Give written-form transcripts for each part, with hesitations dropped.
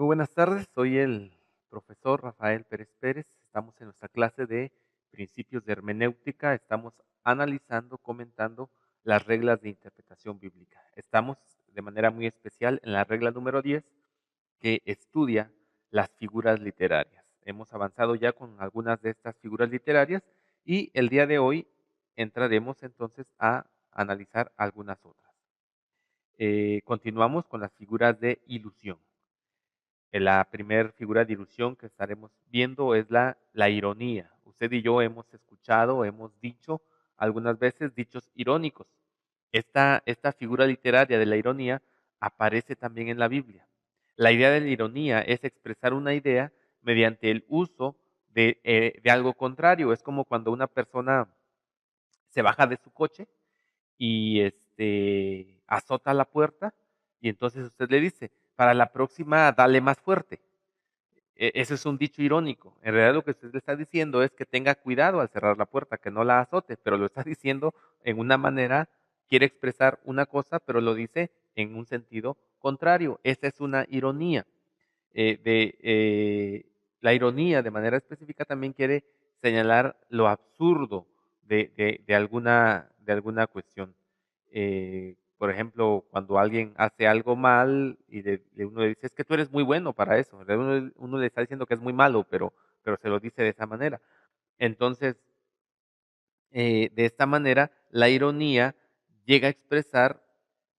Muy buenas tardes, soy el profesor Rafael Pérez Pérez. Estamos en nuestra clase de principios de hermenéutica. Estamos analizando, comentando las reglas de interpretación bíblica. Estamos de manera muy especial en la regla número 10, que estudia las figuras literarias. Hemos avanzado ya con algunas de estas figuras literarias y el día de hoy entraremos entonces a analizar algunas otras. Continuamos con las figuras de ilusión. La primera figura de ilusión que estaremos viendo es la ironía. Usted y yo hemos escuchado, hemos dicho algunas veces dichos irónicos. Esta figura literaria de la ironía aparece también en la Biblia. La idea de la ironía es expresar una idea mediante el uso de algo contrario. Es como cuando una persona se baja de su coche y azota la puerta y entonces usted le dice, para la próxima dale más fuerte. Eso es un dicho irónico. En realidad lo que usted le está diciendo es que tenga cuidado al cerrar la puerta, que no la azote, pero lo está diciendo en una manera, quiere expresar una cosa, pero lo dice en un sentido contrario. Esa es una ironía. La ironía de manera específica también quiere señalar lo absurdo de alguna cuestión. Por ejemplo, cuando alguien hace algo mal y uno le dice, es que tú eres muy bueno para eso. En realidad uno le está diciendo que es muy malo, pero se lo dice de esa manera. Entonces, de esta manera, la ironía llega a expresar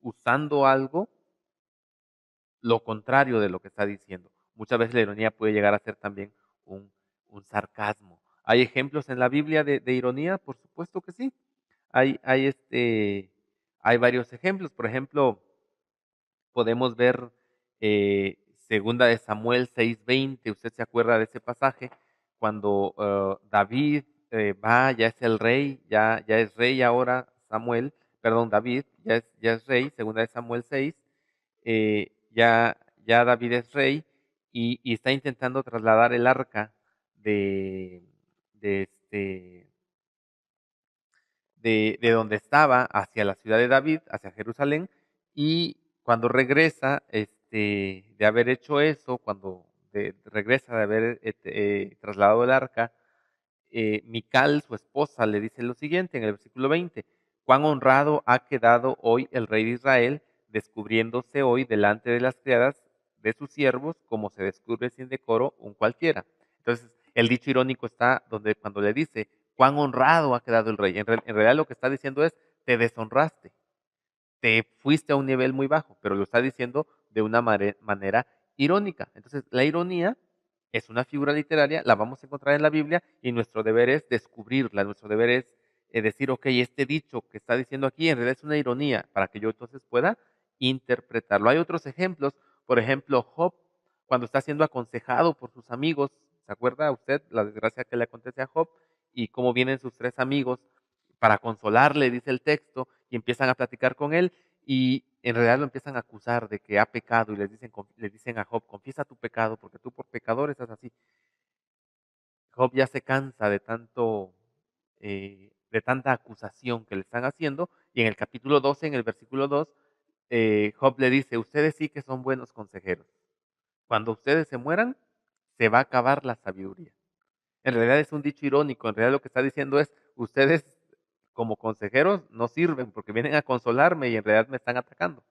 usando algo lo contrario de lo que está diciendo. Muchas veces la ironía puede llegar a ser también un, un sarcasmo. ¿Hay ejemplos en la Biblia de ironía? Por supuesto que sí. Hay varios ejemplos. Por ejemplo, podemos ver segunda de Samuel 6:20. Usted se acuerda de ese pasaje cuando David va, ya es el rey, ya es rey ahora Samuel, perdón, David, ya es rey, segunda de Samuel 6, ya David es rey y está intentando trasladar el arca de, de, este, de donde estaba hacia la ciudad de David, hacia Jerusalén, y cuando regresa de haber hecho eso, cuando regresa de haber trasladado el arca, Mical, su esposa, le dice lo siguiente en el versículo 20: cuán honrado ha quedado hoy el rey de Israel, descubriéndose hoy delante de las criadas de sus siervos, como se descubre sin decoro un cualquiera. Entonces, el dicho irónico está donde cuando le dice, cuán honrado ha quedado el rey. En realidad lo que está diciendo es, te deshonraste, te fuiste a un nivel muy bajo, pero lo está diciendo de una manera irónica. Entonces, la ironía es una figura literaria, la vamos a encontrar en la Biblia y nuestro deber es descubrirla, nuestro deber es decir, ok, este dicho que está diciendo aquí en realidad es una ironía, para que yo entonces pueda interpretarlo. Hay otros ejemplos, por ejemplo, Job, cuando está siendo aconsejado por sus amigos, ¿se acuerda usted la desgracia que le acontece a Job? Y cómo vienen sus tres amigos para consolarle, dice el texto, y empiezan a platicar con él, y en realidad lo empiezan a acusar de que ha pecado, y le dicen a Job, confiesa tu pecado, porque tú por pecador estás así. Job ya se cansa de tanta acusación que le están haciendo, y en el capítulo 12, en el versículo 2, Job le dice, ustedes sí que son buenos consejeros. Cuando ustedes se mueran, se va a acabar la sabiduría. En realidad es un dicho irónico, en realidad lo que está diciendo es, ustedes como consejeros no sirven porque vienen a consolarme y en realidad me están atacando.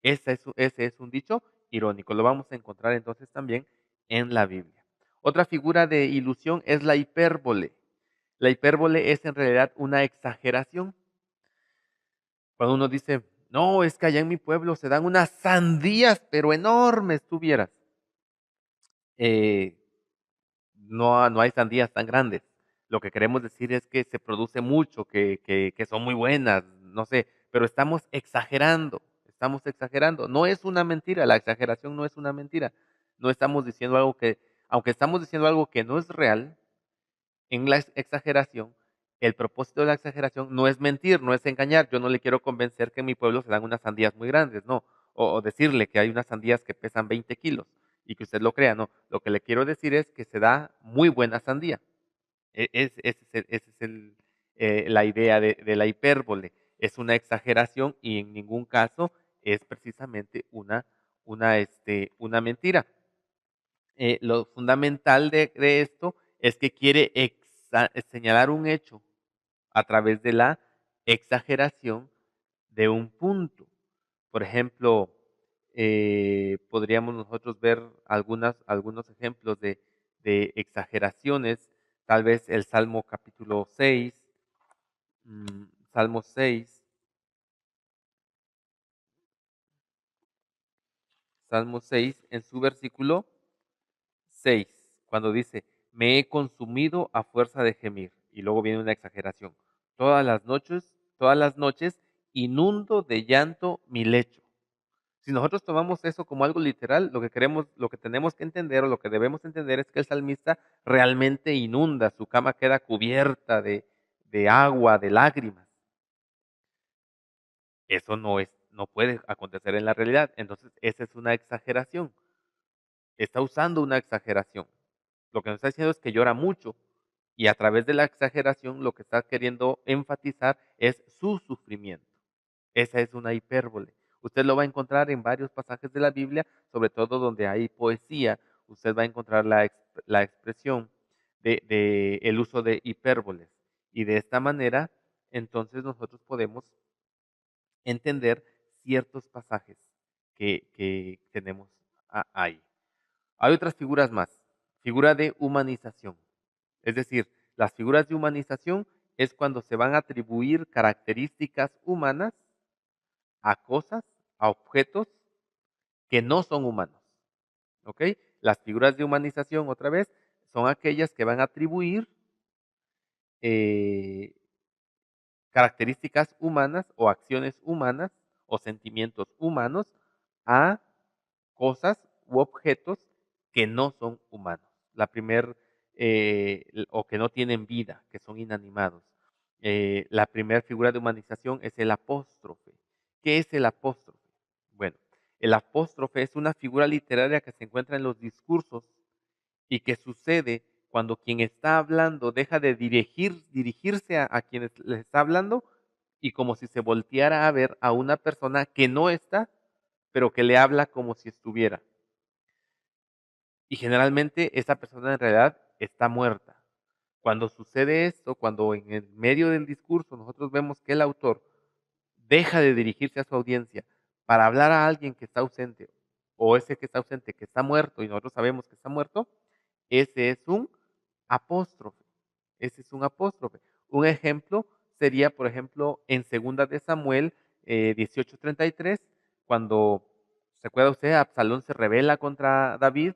Ese es un dicho irónico, lo vamos a encontrar entonces también en la Biblia. Otra figura de ilusión es la hipérbole. La hipérbole es en realidad una exageración. Cuando uno dice, no, es que allá en mi pueblo se dan unas sandías, pero enormes, tú vieras. Eh, no hay sandías tan grandes. Lo que queremos decir es que se produce mucho, que son muy buenas, no sé, pero estamos exagerando, estamos exagerando. No es una mentira, la exageración no es una mentira. No estamos diciendo algo aunque estamos diciendo algo que no es real, en la exageración, el propósito de la exageración no es mentir, no es engañar. Yo no le quiero convencer que en mi pueblo se dan unas sandías muy grandes, no. O decirle que hay unas sandías que pesan 20 kilos y que usted lo crea, no. Lo que le quiero decir es que se da muy buena sandía. Esa es la idea de la hipérbole. Es una exageración y en ningún caso es precisamente una mentira. Lo fundamental de esto es que quiere señalar un hecho a través de la exageración de un punto. Por ejemplo, podríamos nosotros ver algunos ejemplos de exageraciones, tal vez el Salmo capítulo 6, Salmo 6, Salmo 6, en su versículo 6, cuando dice, me he consumido a fuerza de gemir, y luego viene una exageración. Todas las noches inundo de llanto mi lecho. Si nosotros tomamos eso como algo literal, lo que tenemos que entender o lo que debemos entender es que el salmista realmente inunda, su cama queda cubierta de agua, de lágrimas. Eso no puede acontecer en la realidad. Entonces, esa es una exageración. Está usando una exageración. Lo que nos está diciendo es que llora mucho y a través de la exageración lo que está queriendo enfatizar es su sufrimiento. Esa es una hipérbole. Usted lo va a encontrar en varios pasajes de la Biblia, sobre todo donde hay poesía. Usted va a encontrar la expresión de el uso de hipérboles. Y de esta manera, entonces nosotros podemos entender ciertos pasajes que tenemos ahí. Hay otras figuras más. Figura de humanización. Es decir, las figuras de humanización es cuando se van a atribuir características humanas a cosas, a objetos que no son humanos. ¿Ok? Las figuras de humanización, otra vez, son aquellas que van a atribuir eh, características humanas o acciones humanas o sentimientos humanos a cosas u objetos que no son humanos. La primer, o que no tienen vida, que son inanimados. La primera figura de humanización es el apóstrofe. ¿Qué es el apóstrofe? Bueno, el apóstrofe es una figura literaria que se encuentra en los discursos y que sucede cuando quien está hablando deja de dirigirse a quienes les está hablando y como si se volteara a ver a una persona que no está, pero que le habla como si estuviera. Y generalmente esa persona en realidad está muerta. Cuando sucede esto, cuando en el medio del discurso nosotros vemos que el autor deja de dirigirse a su audiencia para hablar a alguien que está ausente, o ese que está ausente que está muerto y nosotros sabemos que está muerto, ese es un apóstrofe. Ese es un apóstrofe. Un ejemplo sería, por ejemplo, en segunda de Samuel 18:33, cuando, ¿se acuerda usted? Absalón se rebela contra David,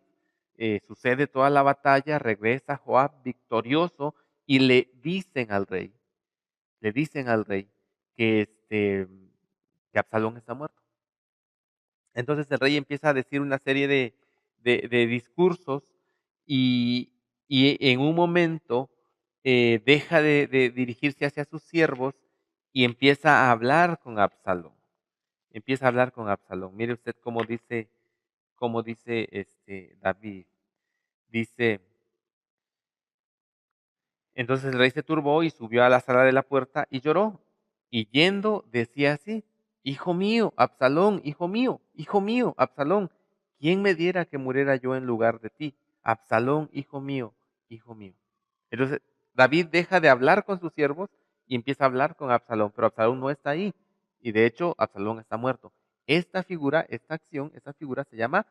sucede toda la batalla, regresa Joab victorioso y le dicen al rey que Absalón está muerto. Entonces el rey empieza a decir una serie de discursos y, y en un momento deja de dirigirse hacia sus siervos y empieza a hablar con Absalón. Empieza a hablar con Absalón. Mire usted cómo dice David. Dice, entonces el rey se turbó y subió a la sala de la puerta y lloró. Y yendo decía así, hijo mío, Absalón, ¿quién me diera que muriera yo en lugar de ti? Absalón, hijo mío, hijo mío. Entonces David deja de hablar con sus siervos y empieza a hablar con Absalón, pero Absalón no está ahí. Y de hecho Absalón está muerto. Esta figura se llama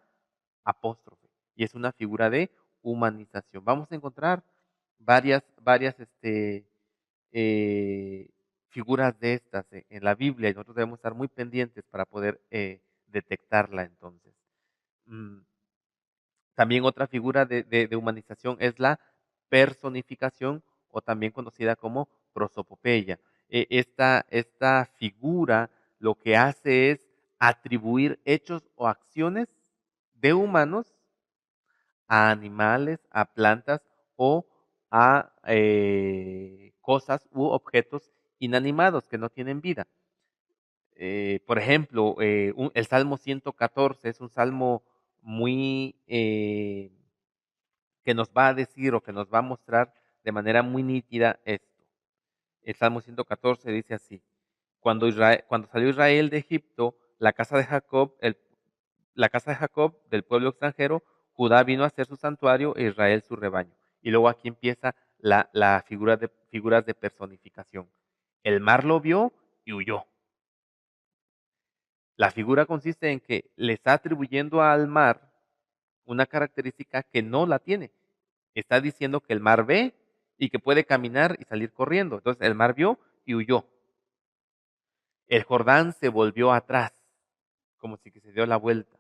apóstrofe y es una figura de humanización. Vamos a encontrar varias eh, figuras de estas en la Biblia y nosotros debemos estar muy pendientes para poder detectarla entonces. Mm, También otra figura de humanización es la personificación o también conocida como prosopopeya. Esta figura lo que hace es atribuir hechos o acciones de humanos a animales, a plantas o a cosas u objetos inanimados que no tienen vida. Por ejemplo, el Salmo 114 es un salmo muy que nos va a decir o que nos va a mostrar de manera muy nítida esto. El Salmo 114 dice así: cuando salió Israel de Egipto, la casa de Jacob, la casa de Jacob, del pueblo extranjero, Judá vino a ser su santuario e Israel su rebaño. Y luego aquí empieza la figuras de personificación. El mar lo vio y huyó. La figura consiste en que le está atribuyendo al mar una característica que no la tiene. Está diciendo que el mar ve y que puede caminar y salir corriendo. Entonces el mar vio y huyó. El Jordán se volvió atrás, como si que se dio la vuelta.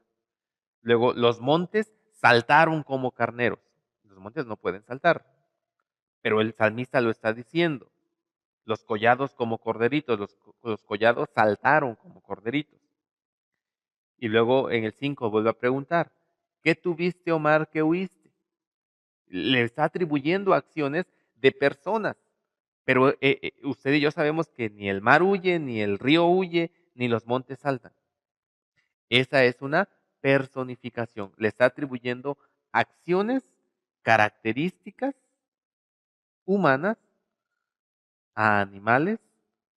Luego los montes saltaron como carneros. Los montes no pueden saltar, pero el salmista lo está diciendo. Los collados como corderitos, los collados saltaron como corderitos. Y luego en el 5 vuelve a preguntar, ¿qué tuviste, Omar, que huiste? Le está atribuyendo acciones de personas. Pero usted y yo sabemos que ni el mar huye, ni el río huye, ni los montes saltan. Esa es una personificación. Le está atribuyendo acciones, características humanas a animales,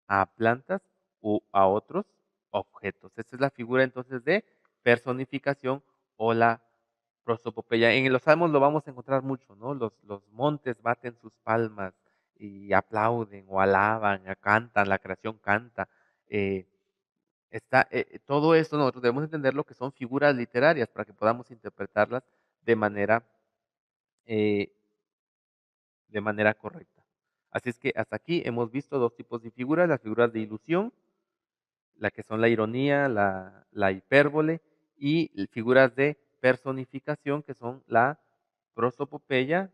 a plantas u a otros objetos. Esta es la figura entonces de personificación o la prosopopeya. En los salmos lo vamos a encontrar mucho, ¿no? Los montes baten sus palmas y aplauden o alaban, cantan, la creación canta. eh, todo esto nosotros debemos entender lo que son figuras literarias para que podamos interpretarlas de manera, eh, de manera correcta. Así es que hasta aquí hemos visto dos tipos de figuras, las figuras de ilusión, la que son la ironía, la hipérbole, y figuras de personificación, que son la prosopopeya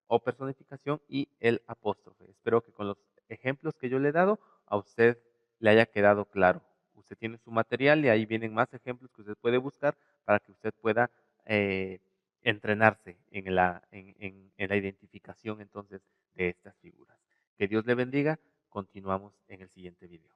o personificación y el apóstrofe. Espero que con los ejemplos que yo le he dado a usted le haya quedado claro. Usted tiene su material y ahí vienen más ejemplos que usted puede buscar para que usted pueda eh, entrenarse en la identificación entonces de estas figuras. Que Dios le bendiga. Continuamos en el siguiente video.